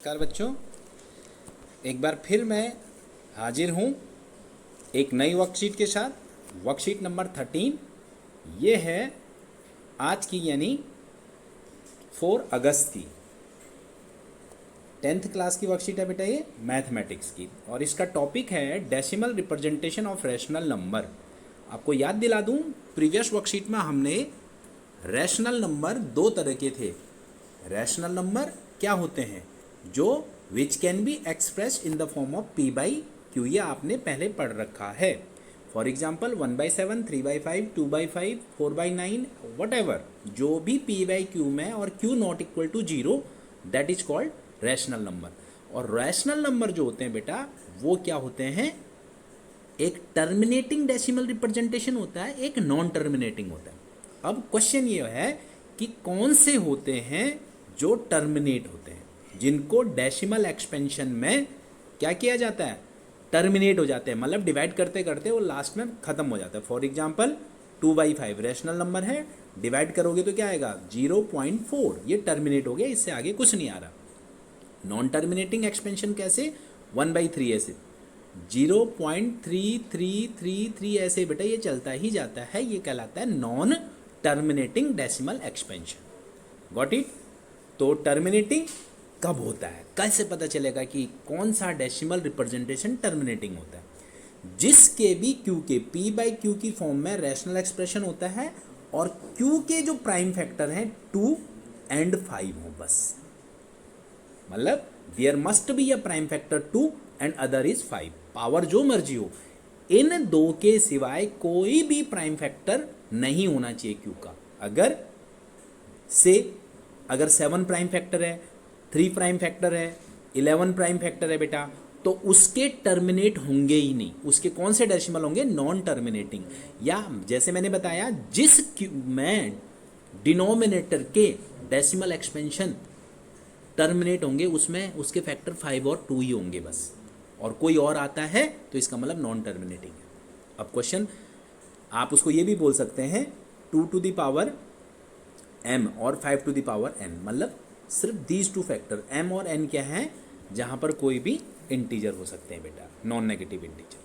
नमस्कार बच्चों, एक बार फिर मैं हाजिर हूँ एक नई वर्कशीट के साथ। वर्कशीट नंबर 13 ये है आज की यानी 4 अगस्त की 10th क्लास की वर्कशीट है बेटा, ये मैथमेटिक्स की, और इसका टॉपिक है decimal representation of rational number. आपको याद दिला दूँ, प्रीवियस वर्कशीट में हमने रैशनल नंबर दो तरह के थे। रैशनल नंबर क्या होते हैं? जो which can be express in the form of P by Q, ये आपने पहले पढ़ रखा है। फॉर एग्जाम्पल 1/7, 3/5, 2/5, 4/9, वट एवर, जो भी पी बाई क्यू में और Q not equal to 0, that is called rational number. और रैशनल नंबर जो होते हैं बेटा, वो क्या होते हैं? एक टर्मिनेटिंग डेसिमल रिप्रेजेंटेशन होता है, एक नॉन टर्मिनेटिंग होता है। अब क्वेश्चन ये है कि कौन से होते हैं जो टर्मिनेट होते हैं, जिनको डेसिमल एक्सपेंशन में क्या किया जाता है? टर्मिनेट हो जाते हैं, मतलब डिवाइड करते करते वो लास्ट में ख़त्म हो जाता है। फॉर एग्जांपल 2/5 रैशनल नंबर है, डिवाइड करोगे तो क्या आएगा? 0.4, ये टर्मिनेट हो गया, इससे आगे कुछ नहीं आ रहा। नॉन टर्मिनेटिंग एक्सपेंशन कैसे? 1/3 ऐसे, 0.3333 ऐसे बेटा ये चलता ही जाता है, ये कहलाता है non terminating decimal expansion. Got it? तो टर्मिनेटिंग कब होता है, कैसे पता चलेगा कि कौन सा डेसिमल रिप्रेजेंटेशन टर्मिनेटिंग होता है? जिसके भी क्यू के पी बाई क्यू की फॉर्म में रैशनल एक्सप्रेशन होता है और क्यू के जो प्राइम फैक्टर हैं 2 and 5 हो बस, मतलब there must be a prime factor 2 and other is 5। Power जो मर्जी हो, इन दो के सिवाय कोई भी प्राइम फैक्टर नहीं होना चाहिए क्यू का। अगर 7 प्राइम फैक्टर है, 3 प्राइम फैक्टर है, 11 प्राइम फैक्टर है बेटा, तो उसके टर्मिनेट होंगे ही नहीं। उसके कौन से डेसिमल होंगे? Non terminating. या जैसे मैंने बताया, जिस क्यू में डिनोमिनेटर के डेसिमल एक्सपेंशन टर्मिनेट होंगे, उसमें उसके फैक्टर 5 और 2 ही होंगे बस, और कोई और आता है तो इसका मतलब नॉन टर्मिनेटिंग है। अब क्वेश्चन, आप उसको ये भी बोल सकते हैं 2 to the power m और 5 to the power n, मतलब सिर्फ दीज टू फैक्टर m और n क्या हैं? जहाँ पर कोई भी इंटीजर हो सकते हैं बेटा, non negative integer.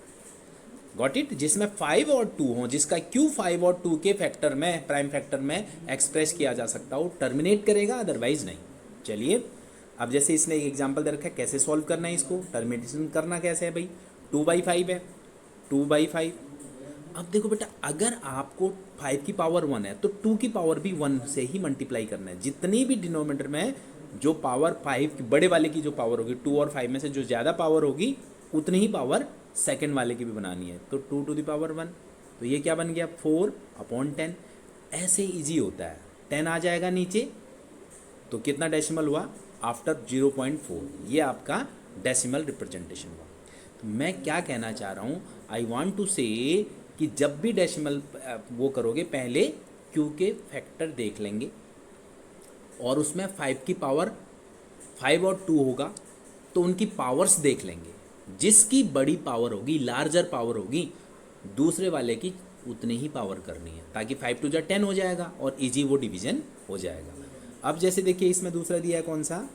Got it? जिसमें 5 और 2 हो, जिसका q 5 और 2 के फैक्टर में, प्राइम फैक्टर में एक्सप्रेस किया जा सकता हो, टर्मिनेट करेगा, अदरवाइज नहीं। चलिए, अब जैसे इसने एक एग्जांपल दे रखा है, कैसे सॉल्व करना है इसको, टर्मिनेशन करना कैसे है भाई? 2/5 है, 2/5। अब देखो बेटा, अगर आपको 5 की पावर 1 है तो 2 की पावर भी 1 से ही मल्टीप्लाई करना है। जितनी भी डिनोमिनेटर में जो पावर 5 की, बड़े वाले की जो पावर होगी, 2 और 5 में से जो ज़्यादा पावर होगी उतनी ही पावर सेकेंड वाले की भी बनानी है। तो 2 to the power 1, तो ये क्या बन गया? 4/10। ऐसे ईजी होता है, 10 आ जाएगा नीचे, तो कितना डेसिमल हुआ? आफ्टर 0.4, ये आपका डेसिमल रिप्रेजेंटेशन हुआ। तो मैं क्या कहना चाह रहा हूँ, आई वॉन्ट टू से कि जब भी डेसिमल वो करोगे, पहले क्यू के फैक्टर देख लेंगे, और उसमें 5 की पावर 5 और 2 होगा तो उनकी पावर्स देख लेंगे। जिसकी बड़ी पावर होगी, लार्जर पावर होगी, दूसरे वाले की उतनी ही पावर करनी है, ताकि 5 2 10 हो जाएगा और इजी वो डिवीजन हो जाएगा। अब जैसे देखिए, इसमें दूसरा दिया है कौन सा?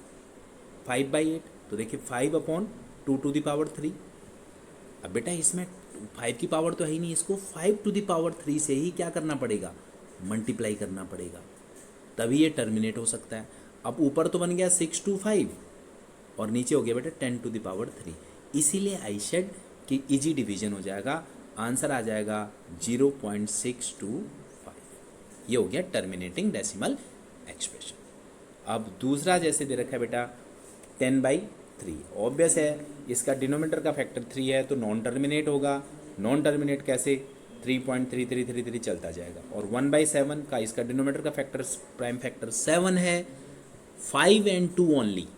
5/8, तो देखिए 5/2 to the power 3। अब बेटा इसमें 5 की पावर तो है ही नहीं, इसको 5 to the power 3 से ही क्या करना पड़ेगा? मल्टीप्लाई करना पड़ेगा, तभी ये टर्मिनेट हो सकता है। अब ऊपर तो बन गया 6 to 5 और नीचे हो गया बेटा 10 to the power 3। इसीलिए आई सेड कि इजी डिवीजन हो जाएगा, आंसर आ जाएगा 0.625। ये हो गया टर्मिनेटिंग डेसिमल एक्सप्रेशन। अब दूसरा जैसे दे रखा है बेटा 10/3, ऑब्वियस है, इसका डिनोमिनेटर का फैक्टर 3 है तो नॉन टर्मिनेट होगा। नॉन टर्मिनेट कैसे? 3.3333 चलता जाएगा। और 1/7 का इसका डिनोमिनेटर का फैक्टर, प्राइम फैक्टर 7 है, 5 and 2 ओनली,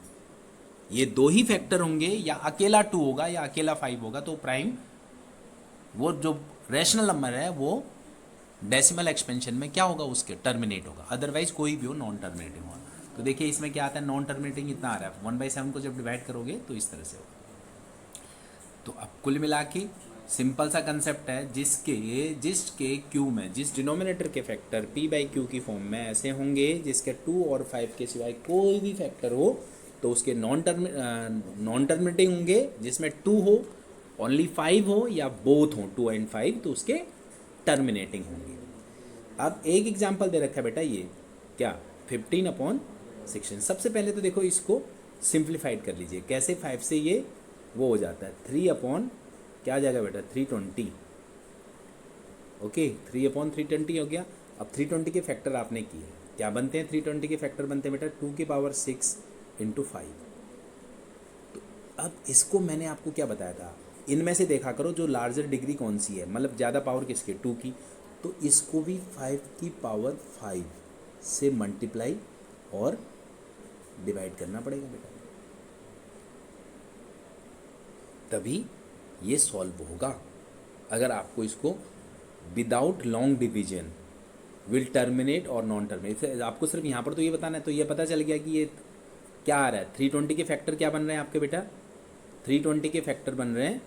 ये दो ही फैक्टर होंगे, या अकेला 2 होगा या अकेला 5 होगा, तो प्राइम वो जो रैशनल नंबर है वो डेसिमल एक्सपेंशन में क्या होगा? उसके टर्मिनेट होगा, अदरवाइज कोई भी हो नॉन टर्मिनेटिंग होगा। तो देखिए इसमें क्या आता है, नॉन टर्मिनेटिंग इतना आ रहा है, 1/7 को जब डिवाइड करोगे तो इस तरह से होगा। तो अब कुल मिला के सिंपल सा कंसेप्ट है, जिसके क्यू में, जिस डिनोमिनेटर के फैक्टर p/q की फॉर्म में ऐसे होंगे जिसके 2 और 5 के सिवाय कोई भी फैक्टर हो तो उसके नॉन टर्मिनेटिंग होंगे जिसमें 2 हो, ओनली 5 हो, या बोथ हो 2 एंड 5, तो उसके टर्मिनेटिंग होंगे। अब एक एग्जाम्पल दे रखा है बेटा, ये क्या 15/16। सबसे पहले तो देखो इसको सिंप्लीफाइड कर लीजिए। कैसे? 5 से ये वो हो जाता है 3 क्या आ जाएगा बेटा 320। ओके 3/320 हो गया। अब 320 के फैक्टर आपने किए, क्या बनते हैं 320 के फैक्टर बनते हैं बेटा 2⁻6 × 5। तो अब इसको मैंने आपको क्या बताया था, इनमें से देखा करो जो लार्जर डिग्री कौन सी है, मतलब ज़्यादा पावर किसकी 2 की, तो इसको भी 5⁵ से मल्टीप्लाई और डिवाइड करना पड़ेगा बेटा, तभी ये सॉल्व होगा। अगर आपको इसको without long division will terminate और नॉन टर्मिनेट, आपको सिर्फ यहाँ पर तो ये बताना है, तो ये पता चल गया कि ये क्या आ रहा है। 320 के फैक्टर क्या बन रहे हैं आपके बेटा, 320 के फैक्टर बन रहे हैं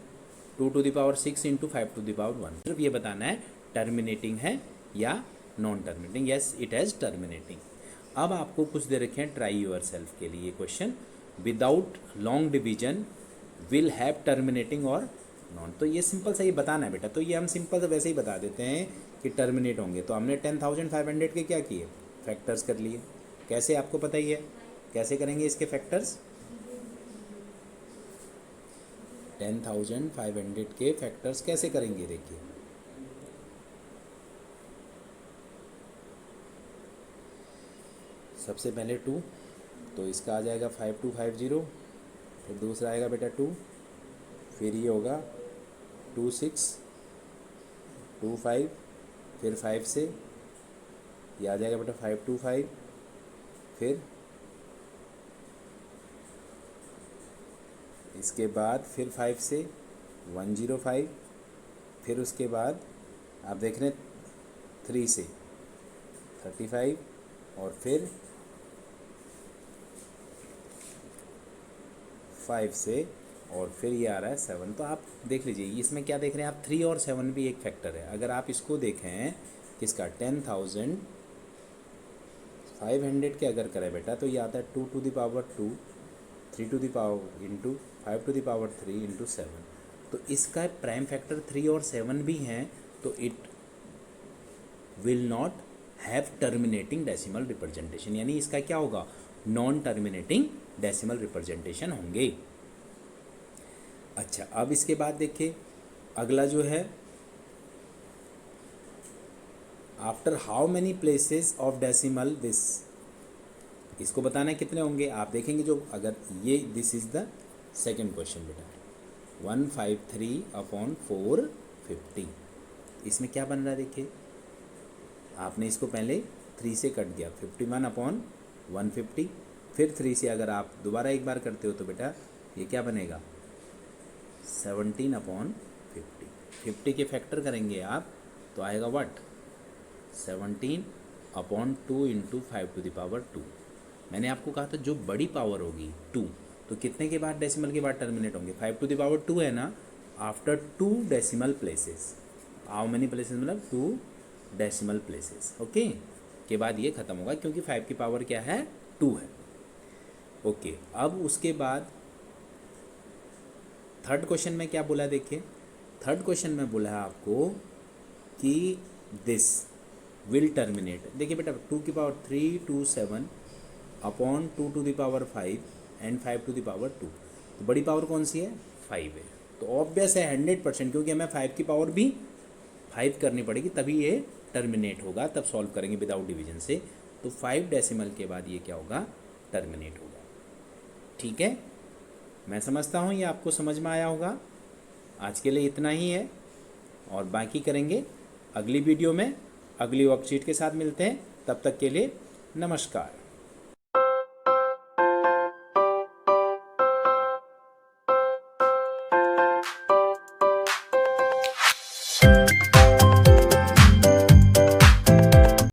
2⁻6 × 5⁻1। सिर्फ ये बताना है टर्मिनेटिंग है या non terminating. Yes it has terminating. अब आपको कुछ दे रखे हैं ट्राई योर सेल्फ के लिए question, without long division will have terminating और नॉन। तो ये सिंपल सा ये बताना है बेटा, तो ये हम सिंपल से वैसे ही बता देते हैं कि टर्मिनेट होंगे। तो हमने 10,500 के क्या किए, फैक्टर्स कर लिए। कैसे आपको पता ही है, कैसे करेंगे इसके फैक्टर्स, 10,500 के फैक्टर्स कैसे करेंगे देखिए। सबसे पहले 2, तो इसका आ जाएगा 5250, फिर दूसरा आएगा बेटा 2, फिर ये होगा 2625, फिर 5 से ये आ जाएगा बेटा 525, फिर इसके बाद फिर 5 से 105, फिर उसके बाद आप देख रहे हैं 3 से 35, और फिर 5 से, और फिर ये आ रहा है 7। तो आप देख लीजिए इसमें क्या देख रहे हैं आप, 3 और 7 भी एक फैक्टर है। अगर आप इसको देखें किसका 10,500 के अगर करें बेटा, तो ये आता है 2 to the power 2, 3 to the power into 5 to the power 3 into 7। तो इसका प्राइम फैक्टर 3 और 7 भी हैं, तो it will not have terminating decimal representation, यानी इसका क्या होगा, नॉन टर्मिनेटिंग डेसिमल रिप्रेजेंटेशन होंगे। अच्छा अब इसके बाद देखिए अगला जो है, after how many places of decimal this, इसको बताना है कितने होंगे। आप देखेंगे जो अगर ये this is the second question बेटा 153/450, इसमें क्या बन रहा है देखिए, आपने इसको पहले 3 से कट दिया 51/150, फिर 3 से अगर आप दोबारा एक बार करते हो तो बेटा ये क्या बनेगा 17/50। 50 के फैक्टर करेंगे आप तो आएगा what 17/2 into 5 to the power 2। मैंने आपको कहा था जो बड़ी पावर होगी 2, तो कितने के बाद डेसिमल के बाद टर्मिनेट होंगे, 5 to the power 2 है ना, after 2 decimal places. How many places मतलब 2 डेसिमल प्लेसेस, ओके के बाद ये ख़त्म होगा, क्योंकि 5 की पावर क्या है 2 है। ओके अब उसके बाद थर्ड क्वेश्चन में क्या बोला देखिए, थर्ड क्वेश्चन में बोला है आपको कि दिस विल टर्मिनेट। देखिए बेटा 2 की power 327 upon 2 to the power 5 and 5 to the power 2। तो बड़ी पावर कौन सी है 5 है, तो ऑब्वियस है 100%, क्योंकि हमें 5 की पावर भी 5 करनी पड़ेगी तभी ये टर्मिनेट होगा, तब सॉल्व करेंगे विदाउट डिवीजन से। तो 5 डेसिमल के बाद ये क्या होगा टर्मिनेट होगा। ठीक है, मैं समझता हूँ ये आपको समझ में आया होगा। आज के लिए इतना ही है और बाकी करेंगे अगली वीडियो में, अगली वर्कशीट के साथ मिलते हैं। तब तक के लिए नमस्कार।